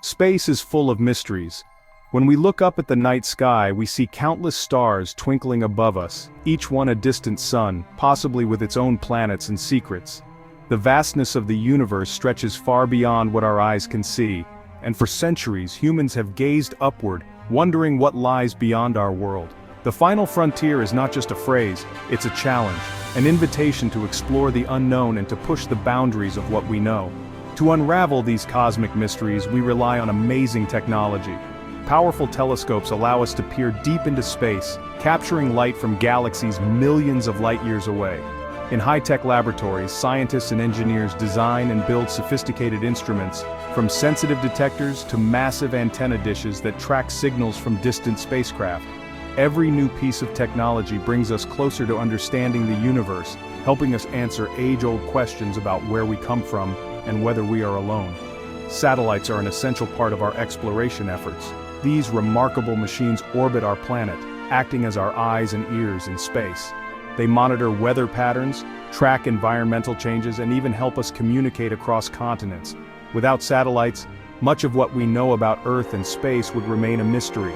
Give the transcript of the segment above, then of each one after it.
Space is full of mysteries. When we look up at the night sky, we see countless stars twinkling above us, each one a distant sun, possibly with its own planets and secrets. The vastness of the universe stretches far beyond what our eyes can see, and for centuries humans have gazed upward, wondering what lies beyond our world. The final frontier is not just a phrase, it's a challenge, an invitation to explore the unknown and to push the boundaries of what we know. To unravel these cosmic mysteries, we rely on amazing technology. Powerful telescopes allow us to peer deep into space, capturing light from galaxies millions of light-years away. In high-tech laboratories, scientists and engineers design and build sophisticated instruments, from sensitive detectors to massive antenna dishes that track signals from distant spacecraft. Every new piece of technology brings us closer to understanding the universe, helping us answer age-old questions about where we come from and whether we are alone. Satellites are an essential part of our exploration efforts. These remarkable machines orbit our planet, acting as our eyes and ears in space. They monitor weather patterns, track environmental changes, and even help us communicate across continents. Without satellites, much of what we know about Earth and space would remain a mystery.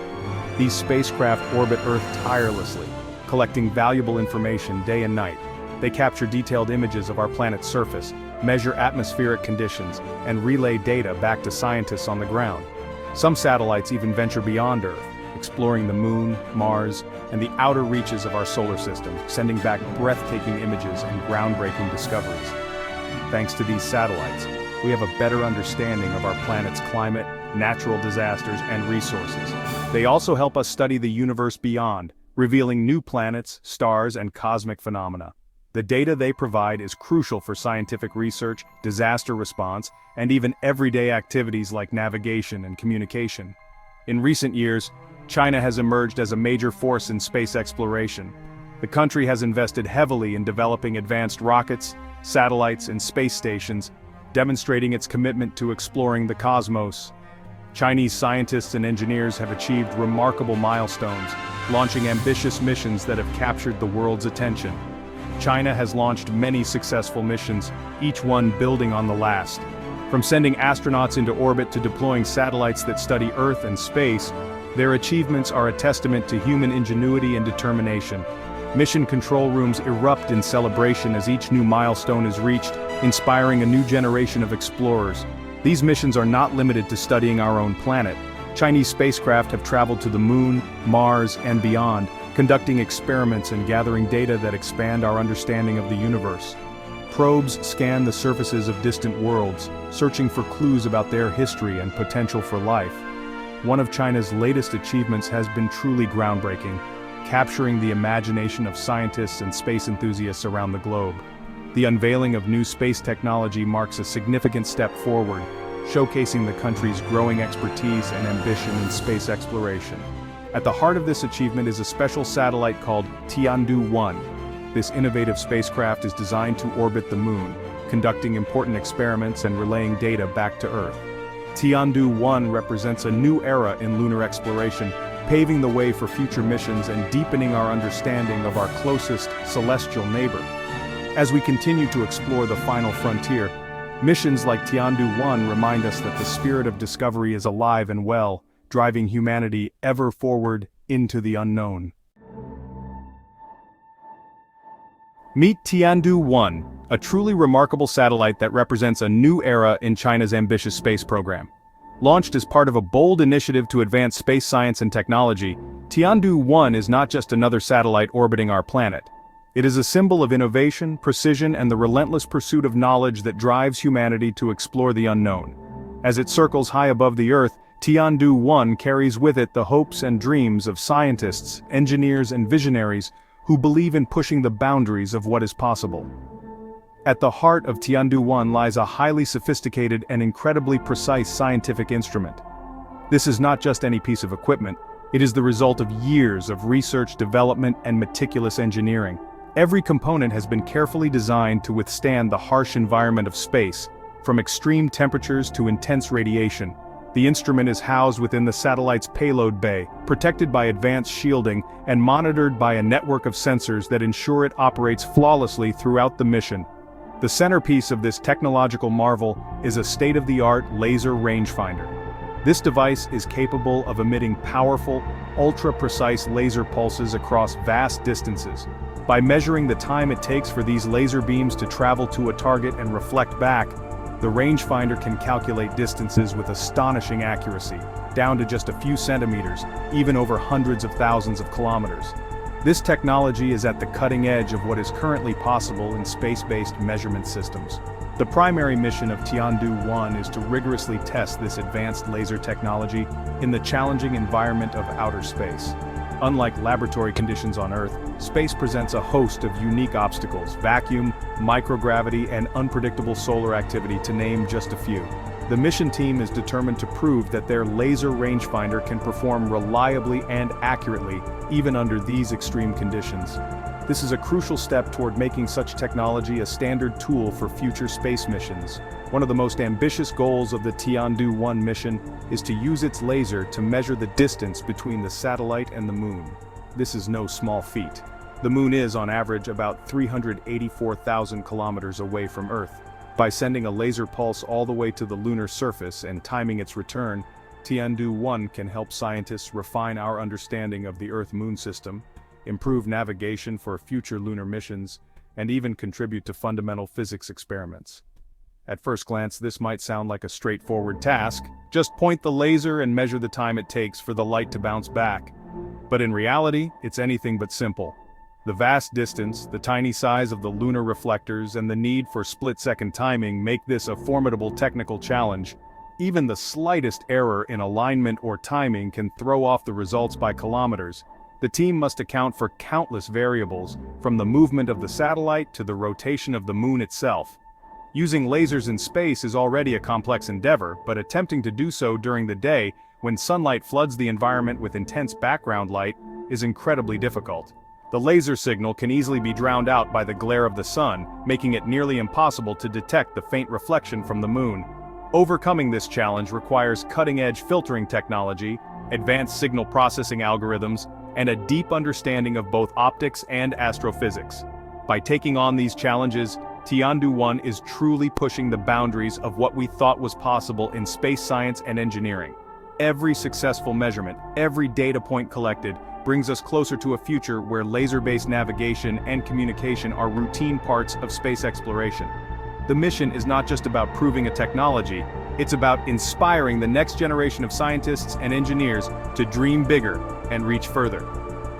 These spacecraft orbit Earth tirelessly, collecting valuable information day and night. They capture detailed images of our planet's surface, measure atmospheric conditions, and relay data back to scientists on the ground. Some satellites even venture beyond Earth, exploring the Moon, Mars, and the outer reaches of our solar system, sending back breathtaking images and groundbreaking discoveries. Thanks to these satellites, we have a better understanding of our planet's climate, natural disasters, and resources. They also help us study the universe beyond, revealing new planets, stars, and cosmic phenomena. The data they provide is crucial for scientific research, disaster response, and even everyday activities like navigation and communication. In recent years, China has emerged as a major force in space exploration. The country has invested heavily in developing advanced rockets, satellites, and space stations, demonstrating its commitment to exploring the cosmos. Chinese scientists and engineers have achieved remarkable milestones, launching ambitious missions that have captured the world's attention. China has launched many successful missions, each one building on the last. From sending astronauts into orbit to deploying satellites that study Earth and space, their achievements are a testament to human ingenuity and determination. Mission control rooms erupt in celebration as each new milestone is reached, inspiring a new generation of explorers. These missions are not limited to studying our own planet. Chinese spacecraft have traveled to the Moon, Mars, and beyond, conducting experiments and gathering data that expand our understanding of the universe. Probes scan the surfaces of distant worlds, searching for clues about their history and potential for life. One of China's latest achievements has been truly groundbreaking, capturing the imagination of scientists and space enthusiasts around the globe. The unveiling of new space technology marks a significant step forward, showcasing the country's growing expertise and ambition in space exploration. At the heart of this achievement is a special satellite called Tiandu-1. This innovative spacecraft is designed to orbit the Moon, conducting important experiments and relaying data back to Earth. Tiandu-1 represents a new era in lunar exploration, paving the way for future missions and deepening our understanding of our closest celestial neighbor. As we continue to explore the final frontier, missions like Tiandu-1 remind us that the spirit of discovery is alive and well, driving humanity ever forward into the unknown. Meet Tiandu-1, a truly remarkable satellite that represents a new era in China's ambitious space program. Launched as part of a bold initiative to advance space science and technology, Tiandu-1 is not just another satellite orbiting our planet. It is a symbol of innovation, precision, and the relentless pursuit of knowledge that drives humanity to explore the unknown. As it circles high above the Earth, Tiandu-1 carries with it the hopes and dreams of scientists, engineers, and visionaries who believe in pushing the boundaries of what is possible. At the heart of Tiandu-1 lies a highly sophisticated and incredibly precise scientific instrument. This is not just any piece of equipment, it is the result of years of research, development, and meticulous engineering. Every component has been carefully designed to withstand the harsh environment of space, from extreme temperatures to intense radiation. The instrument is housed within the satellite's payload bay, protected by advanced shielding and monitored by a network of sensors that ensure it operates flawlessly throughout the mission. The centerpiece of this technological marvel is a state-of-the-art laser rangefinder. This device is capable of emitting powerful, ultra-precise laser pulses across vast distances. By measuring the time it takes for these laser beams to travel to a target and reflect back, the rangefinder can calculate distances with astonishing accuracy, down to just a few centimeters, even over hundreds of thousands of kilometers. This technology is at the cutting edge of what is currently possible in space-based measurement systems. The primary mission of Tiandu-1 is to rigorously test this advanced laser technology in the challenging environment of outer space. Unlike laboratory conditions on Earth, space presents a host of unique obstacles: vacuum, microgravity, and unpredictable solar activity, to name just a few. The mission team is determined to prove that their laser rangefinder can perform reliably and accurately, even under these extreme conditions. This is a crucial step toward making such technology a standard tool for future space missions. One of the most ambitious goals of the Tiandu-1 mission is to use its laser to measure the distance between the satellite and the moon. This is no small feat. The moon is, on average, about 384,000 kilometers away from Earth. By sending a laser pulse all the way to the lunar surface and timing its return, Tiandu-1 can help scientists refine our understanding of the Earth-Moon system, improve navigation for future lunar missions, and even contribute to fundamental physics experiments. At first glance, this might sound like a straightforward task: just point the laser and measure the time it takes for the light to bounce back. But in reality, it's anything but simple. The vast distance, the tiny size of the lunar reflectors, and the need for split-second timing make this a formidable technical challenge. Even the slightest error in alignment or timing can throw off the results by kilometers. The team must account for countless variables, from the movement of the satellite to the rotation of the moon itself. Using lasers in space is already a complex endeavor, but attempting to do so during the day, when sunlight floods the environment with intense background light, is incredibly difficult. The laser signal can easily be drowned out by the glare of the sun, making it nearly impossible to detect the faint reflection from the moon. Overcoming this challenge requires cutting-edge filtering technology, advanced signal processing algorithms, and a deep understanding of both optics and astrophysics. By taking on these challenges, Tiandu-1 is truly pushing the boundaries of what we thought was possible in space science and engineering. Every successful measurement, every data point collected, brings us closer to a future where laser-based navigation and communication are routine parts of space exploration. The mission is not just about proving a technology, it's about inspiring the next generation of scientists and engineers to dream bigger and reach further.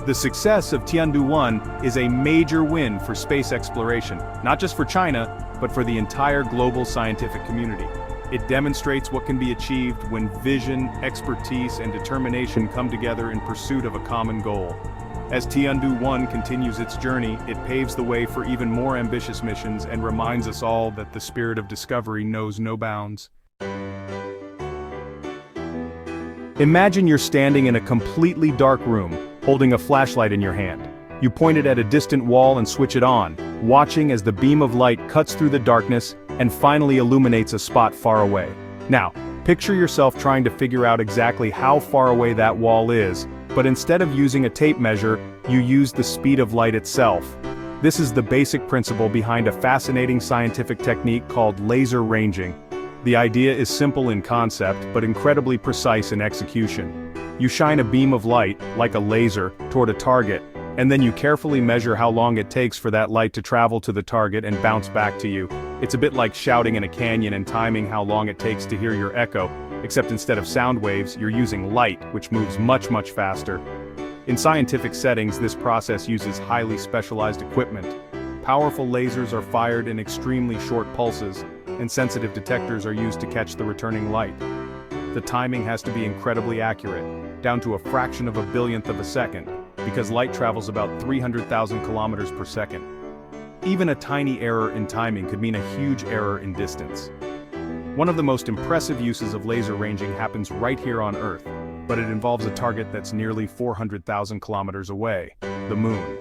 The success of Tiandu-1 is a major win for space exploration, not just for China, but for the entire global scientific community. It demonstrates what can be achieved when vision, expertise, and determination come together in pursuit of a common goal. As Tiandu-1 continues its journey, it paves the way for even more ambitious missions and reminds us all that the spirit of discovery knows no bounds. Imagine you're standing in a completely dark room, holding a flashlight in your hand. You point it at a distant wall and switch it on, watching as the beam of light cuts through the darkness and finally illuminates a spot far away. Now, picture yourself trying to figure out exactly how far away that wall is, but instead of using a tape measure, you use the speed of light itself. This is the basic principle behind a fascinating scientific technique called laser ranging. The idea is simple in concept, but incredibly precise in execution. You shine a beam of light, like a laser, toward a target, and then you carefully measure how long it takes for that light to travel to the target and bounce back to you. It's a bit like shouting in a canyon and timing how long it takes to hear your echo, except instead of sound waves, you're using light, which moves much faster. In scientific settings, this process uses highly specialized equipment. Powerful lasers are fired in extremely short pulses, and sensitive detectors are used to catch the returning light. The timing has to be incredibly accurate, down to a fraction of a billionth of a second, because light travels about 300,000 kilometers per second. Even a tiny error in timing could mean a huge error in distance. One of the most impressive uses of laser ranging happens right here on Earth, but it involves a target that's nearly 400,000 kilometers away, the moon.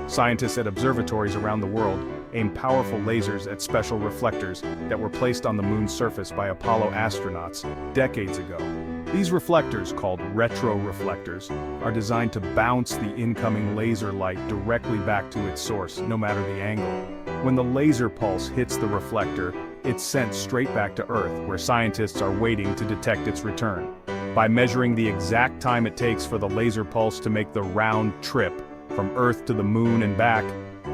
Scientists at observatories around the world aim powerful lasers at special reflectors that were placed on the moon's surface by Apollo astronauts decades ago. These reflectors, called retroreflectors, are designed to bounce the incoming laser light directly back to its source, no matter the angle. When the laser pulse hits the reflector, it's sent straight back to Earth, where scientists are waiting to detect its return. By measuring the exact time it takes for the laser pulse to make the round trip from Earth to the Moon and back,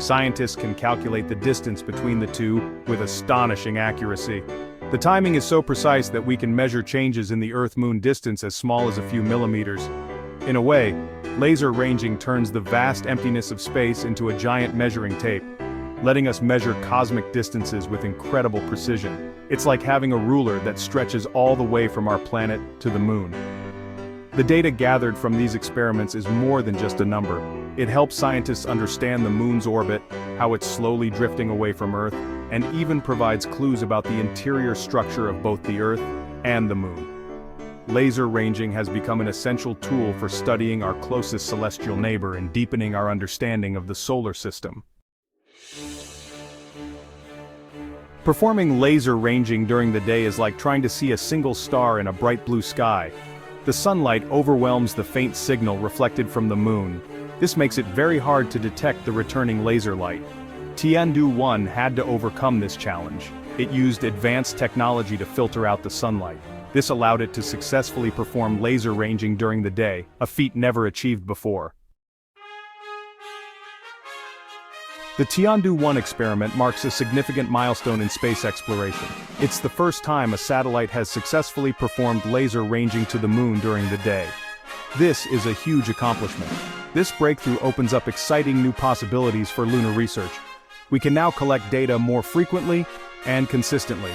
scientists can calculate the distance between the two with astonishing accuracy. The timing is so precise that we can measure changes in the Earth-Moon distance as small as a few millimeters. In a way, laser ranging turns the vast emptiness of space into a giant measuring tape, letting us measure cosmic distances with incredible precision. It's like having a ruler that stretches all the way from our planet to the Moon. The data gathered from these experiments is more than just a number. It helps scientists understand the Moon's orbit, how it's slowly drifting away from Earth, and even provides clues about the interior structure of both the Earth and the Moon. Laser ranging has become an essential tool for studying our closest celestial neighbor and deepening our understanding of the solar system. Performing laser ranging during the day is like trying to see a single star in a bright blue sky. The sunlight overwhelms the faint signal reflected from the Moon. This makes it very hard to detect the returning laser light. Tiandu-1 had to overcome this challenge. It used advanced technology to filter out the sunlight. This allowed it to successfully perform laser ranging during the day, a feat never achieved before. The Tiandu-1 experiment marks a significant milestone in space exploration. It's the first time a satellite has successfully performed laser ranging to the Moon during the day. This is a huge accomplishment. This breakthrough opens up exciting new possibilities for lunar research. We can now collect data more frequently and consistently.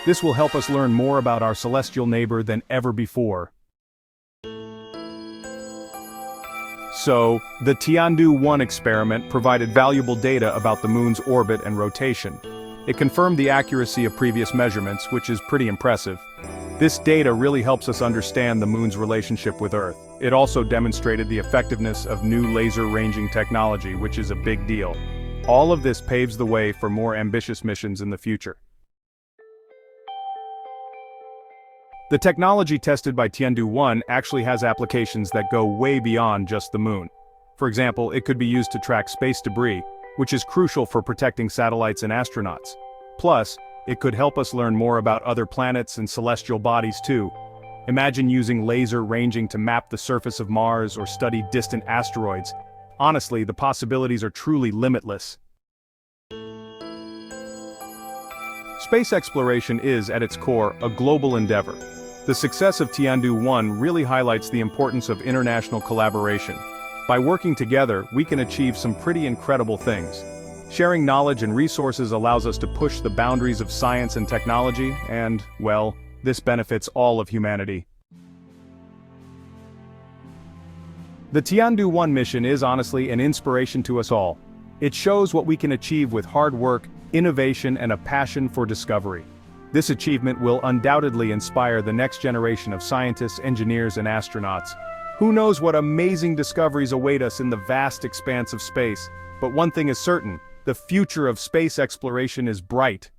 This will help us learn more about our celestial neighbor than ever before. So, the Tiandu-1 experiment provided valuable data about the Moon's orbit and rotation. It confirmed the accuracy of previous measurements, which is pretty impressive. This data really helps us understand the Moon's relationship with Earth. It also demonstrated the effectiveness of new laser ranging technology, which is a big deal. All of this paves the way for more ambitious missions in the future. The technology tested by Tiandu-1 actually has applications that go way beyond just the Moon. For example, it could be used to track space debris, which is crucial for protecting satellites and astronauts. Plus, it could help us learn more about other planets and celestial bodies too. Imagine using laser ranging to map the surface of Mars or study distant asteroids. Honestly, the possibilities are truly limitless. Space exploration is, at its core, a global endeavor. The success of Tiandu-1 really highlights the importance of international collaboration. By working together, we can achieve some pretty incredible things. Sharing knowledge and resources allows us to push the boundaries of science and technology, and, well, this benefits all of humanity. The Tiandu-1 mission is honestly an inspiration to us all. It shows what we can achieve with hard work, innovation, and a passion for discovery. This achievement will undoubtedly inspire the next generation of scientists, engineers, and astronauts. Who knows what amazing discoveries await us in the vast expanse of space? But one thing is certain, the future of space exploration is bright.